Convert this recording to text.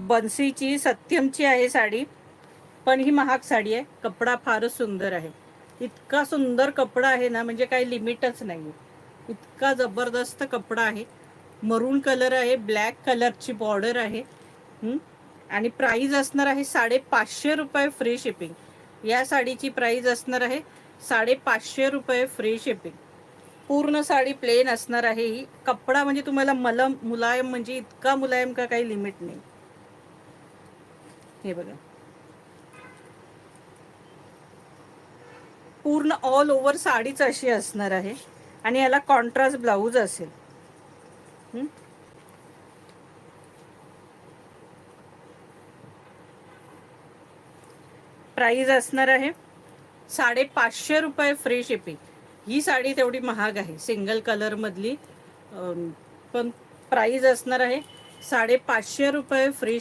बन्सीची सत्यमची आहे साडी, पण ही महाग साडी आहे. कपडा फारच सुंदर आहे. इतका सुंदर कपडा आहे ना, म्हणजे काही लिमिटच नाही. इतका जबरदस्त कपडा आहे. मरून कलर आहे, ब्लॅक कलरची बॉर्डर आहे. आणि प्राइस असणार आहे 550 रुपये फ्री शिपिंग. या साडीची प्राइस असणार आहे 550 रुपये फ्री शिपिंग. पूर्ण साडी प्लेन असणार आहे. ही कपडा म्हणजे तुम्हाला मुलायम, म्हणजे इतका मुलायम का काही लिमिट नाही. हे बघा, पूर्ण ऑल ओव्हर साडीच अशी असणार आहे आणि याला कॉन्ट्रास्ट ब्लाऊज असेल. प्राइस असणार आहे 550 रुपये फ्री शिपिंग. ही साडी तेवढी महाग आहे सिंगल कलर मधली, पण प्राइस असणार आहे 550 रुपये फ्री